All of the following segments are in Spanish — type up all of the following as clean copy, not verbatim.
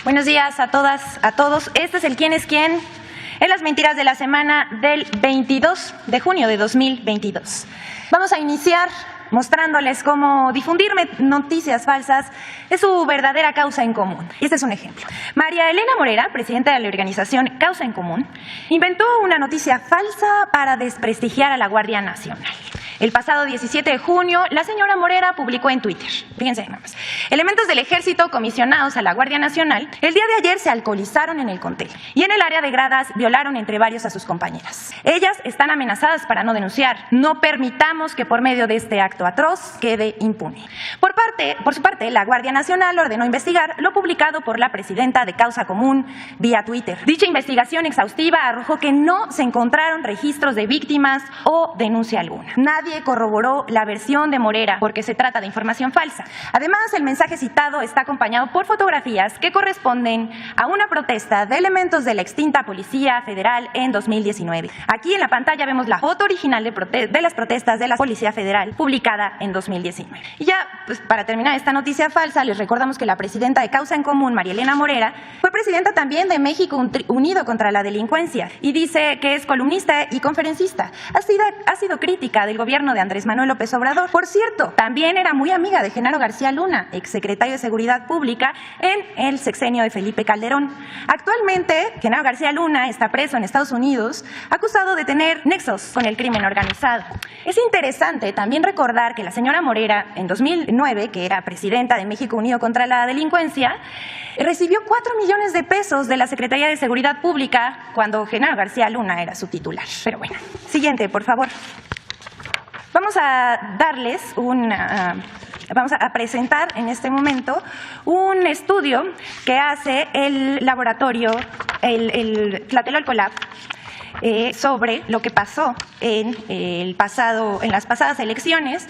Buenos días a todas, a todos. Este es el ¿Quién es quién? En las mentiras de la semana del 22 de junio de 2022. Vamos a iniciar mostrándoles cómo difundir noticias falsas es su verdadera causa en común. Y este es un ejemplo. María Elena Morera, presidenta de la organización Causa en Común, inventó una noticia falsa para desprestigiar a la Guardia Nacional. El pasado 17 de junio, la señora Morera publicó en Twitter, fíjense nada más, elementos del ejército comisionados a la Guardia Nacional el día de ayer se alcoholizaron en el Contel y en el área de gradas violaron entre varios a sus compañeras. Ellas están amenazadas para no denunciar. No permitamos que por medio de este acto atroz quede impune. Por su parte, la Guardia Nacional ordenó investigar lo publicado por la presidenta de Causa Común vía Twitter. Dicha investigación exhaustiva arrojó que no se encontraron registros de víctimas o denuncia alguna. Nadie corroboró la versión de Morera porque se trata de información falsa. Además, el mensaje citado está acompañado por fotografías que corresponden a una protesta de elementos de la extinta Policía Federal en 2019. Aquí en la pantalla vemos la foto original de las protestas de la Policía Federal publicada en 2019. Y ya, pues, para terminar esta noticia falsa, les recordamos que la presidenta de Causa en Común, María Elena Morera, fue presidenta también de México Unido contra la Delincuencia y dice que es columnista y conferencista. Ha sido crítica del gobierno de Andrés Manuel López Obrador. Por cierto, también era muy amiga de Genaro García Luna, exsecretario de Seguridad Pública en el sexenio de Felipe Calderón. Actualmente, Genaro García Luna está preso en Estados Unidos, acusado de tener nexos con el crimen organizado. Es interesante también recordar que la señora Morera, en 2009, que era presidenta de México Unido contra la Delincuencia, recibió 4 millones de pesos de la Secretaría de Seguridad Pública cuando Genaro García Luna era su titular. Pero bueno, siguiente, por favor. Vamos a darles vamos a presentar en este momento un estudio que hace el laboratorio, el Tlatelolco Lab, sobre lo que pasó en las pasadas elecciones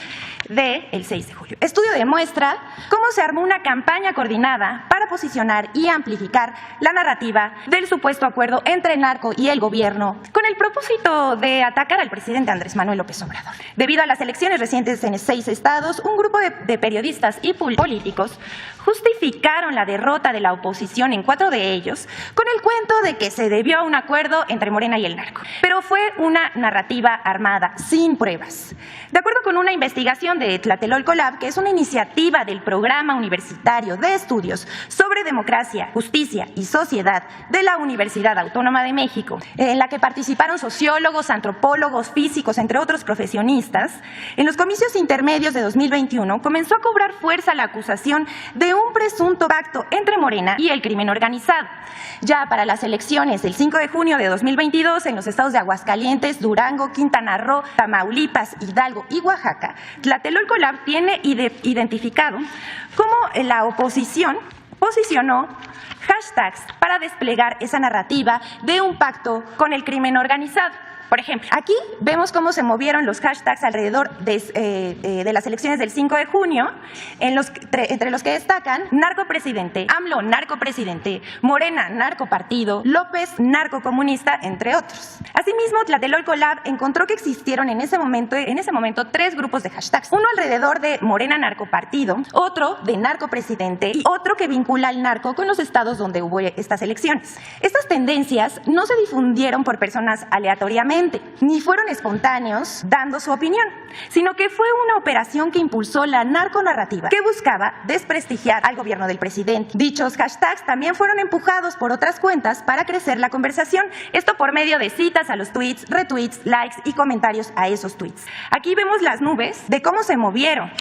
del 6 de julio. Estudio demuestra cómo se armó una campaña coordinada para posicionar y amplificar la narrativa del supuesto acuerdo entre el narco y el gobierno con el propósito de atacar al presidente Andrés Manuel López Obrador. Debido a las elecciones recientes en 6 estados, un grupo de periodistas y políticos justificaron la derrota de la oposición en 4 de ellos con el cuento de que se debió a un acuerdo entre Morena y el narco. Pero fue una narrativa armada, sin pruebas. De acuerdo con una investigación de Tlatelolco Lab, que es una iniciativa del Programa Universitario de Estudios sobre Democracia, Justicia y Sociedad de la Universidad Autónoma de México, en la que participaron sociólogos, antropólogos, físicos, entre otros profesionistas, en los comicios intermedios de 2021 comenzó a cobrar fuerza la acusación de un presunto pacto entre Morena y el crimen organizado. Ya para las elecciones del 5 de junio de 2022 en los estados de Aguascalientes, Durango, Quintana Roo, Tamaulipas, Hidalgo y Oaxaca, Tlatelolco Lab tiene identificado cómo la oposición posicionó hashtags para desplegar esa narrativa de un pacto con el crimen organizado. Por ejemplo, aquí vemos cómo se movieron los hashtags alrededor de las elecciones del 5 de junio, entre los que destacan narcopresidente, AMLO narcopresidente, Morena narcopartido, López narcocomunista, entre otros. Asimismo, Tlatelolco Lab encontró que existieron en ese momento 3 grupos de hashtags. Uno alrededor de Morena narcopartido, otro de narcopresidente y otro que vincula al narco con los estados donde hubo estas elecciones. Estas tendencias no se difundieron por personas aleatoriamente, ni fueron espontáneos dando su opinión, sino que fue una operación que impulsó la narconarrativa que buscaba desprestigiar al gobierno del presidente. Dichos hashtags también fueron empujados por otras cuentas para crecer la conversación, esto por medio de citas a los tweets, retweets, likes y comentarios a esos tweets. Aquí vemos las nubes de cómo se movieron.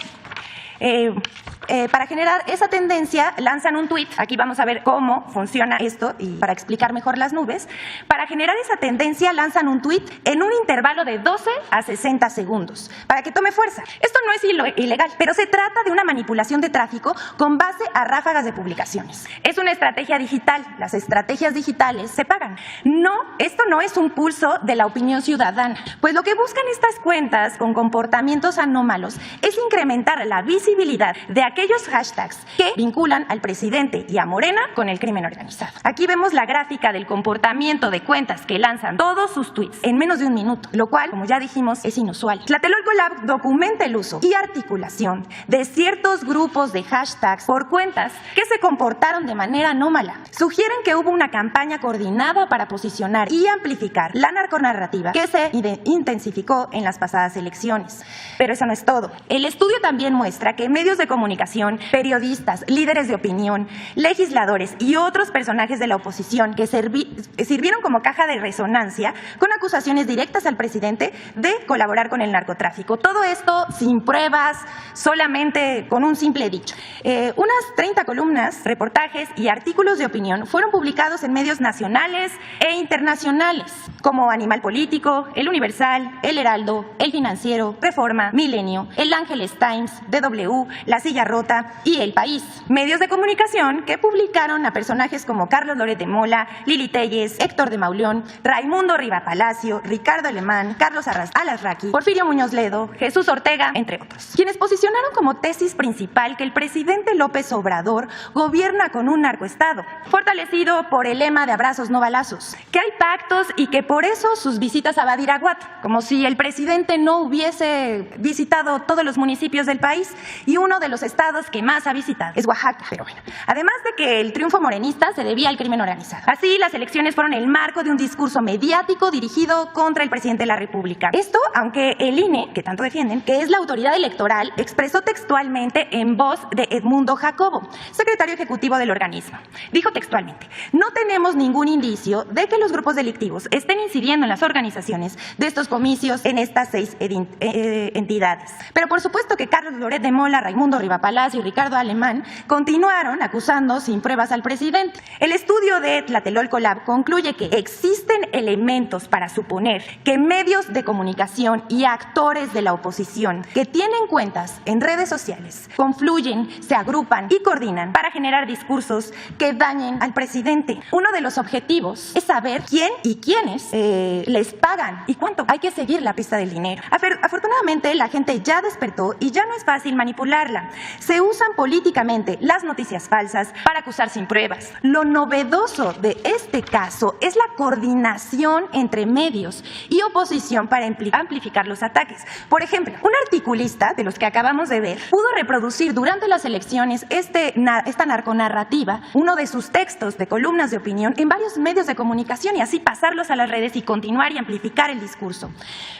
Para generar esa tendencia lanzan un tweet, aquí vamos a ver cómo funciona esto y para explicar mejor las nubes. Para generar esa tendencia lanzan un tweet en un intervalo de 12 a 60 segundos para que tome fuerza. Esto no es ilegal, pero se trata de una manipulación de tráfico con base a ráfagas de publicaciones. Es una estrategia digital, las estrategias digitales se pagan. No, esto no es un pulso de la opinión ciudadana, pues lo que buscan estas cuentas con comportamientos anómalos es incrementar la visibilidad de aquellos hashtags que vinculan al presidente y a Morena con el crimen organizado. Aquí vemos la gráfica del comportamiento de cuentas que lanzan todos sus tweets en menos de un minuto, lo cual, como ya dijimos, es inusual. Tlatelolco Lab documenta el uso y articulación de ciertos grupos de hashtags por cuentas que se comportaron de manera anómala. Sugieren que hubo una campaña coordinada para posicionar y amplificar la narconarrativa que se intensificó en las pasadas elecciones. Pero eso no es todo. El estudio también muestra que medios de comunicación, periodistas, líderes de opinión, legisladores y otros personajes de la oposición que sirvieron como caja de resonancia con acusaciones directas al presidente de colaborar con el narcotráfico. Todo esto sin pruebas, solamente con un simple dicho. Unas 30 columnas, reportajes y artículos de opinión fueron publicados en medios nacionales e internacionales, como Animal Político, El Universal, El Heraldo, El Financiero, Reforma, Milenio, El Ángeles Times, DW, La Silla Rota y El País. Medios de comunicación que publicaron a personajes como Carlos Loret de Mola, Lili Telles, Héctor de Mauleón, Raimundo Riva Palacio, Ricardo Alemán, Carlos Alarraqui, Porfirio Muñoz Ledo, Jesús Ortega, entre otros, quienes posicionaron como tesis principal que el presidente López Obrador gobierna con un narcoestado, fortalecido por el lema de abrazos no balazos, que hay pactos y que por eso sus visitas a Badiraguato, como si el presidente no hubiese visitado todos los municipios del país, y uno de los estados que más ha visitado es Oaxaca. Pero bueno, además de que el triunfo morenista se debía al crimen organizado. Así, las elecciones fueron el marco de un discurso mediático dirigido contra el presidente de la República. Esto, aunque el INE, que tanto defienden, que es la autoridad electoral, expresó textualmente en voz de Edmundo Jacobo, secretario ejecutivo del organismo. Dijo textualmente: "No tenemos ningún indicio de que los grupos delictivos estén incidiendo en las organizaciones de estos comicios en estas 6 entidades". Pero por supuesto que Carlos Loret de Mola, Raimundo Riva Palacio y Ricardo Alemán continuaron acusando sin pruebas al presidente. El estudio de Tlatelolco Lab concluye que existen elementos para suponer que medios de comunicación y actores de la oposición que tienen cuentas en redes sociales confluyen, se agrupan y coordinan para generar discursos que dañen al presidente. Uno de los objetivos es saber quién y quiénes les pagan y cuánto. Hay que seguir la pista del dinero. Afortunadamente, la gente ya despertó y ya no es fácil manipularla. Se usan políticamente las noticias falsas para acusar sin pruebas. Lo novedoso de este caso es la coordinación entre medios y oposición para amplificar los ataques. Por ejemplo, un articulista de los que acabamos de ver pudo reproducir durante las elecciones esta narconarrativa, uno de sus textos de columnas de opinión en varios medios de comunicación y así pasarlos a las redes y continuar y amplificar el discurso.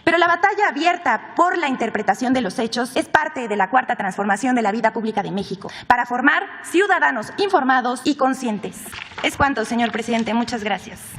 Pero la batalla abierta por la interpretación de los hechos es parte de la cuarta transformación de la vida pública de México, para formar ciudadanos informados y conscientes. Es cuanto, señor presidente. Muchas gracias.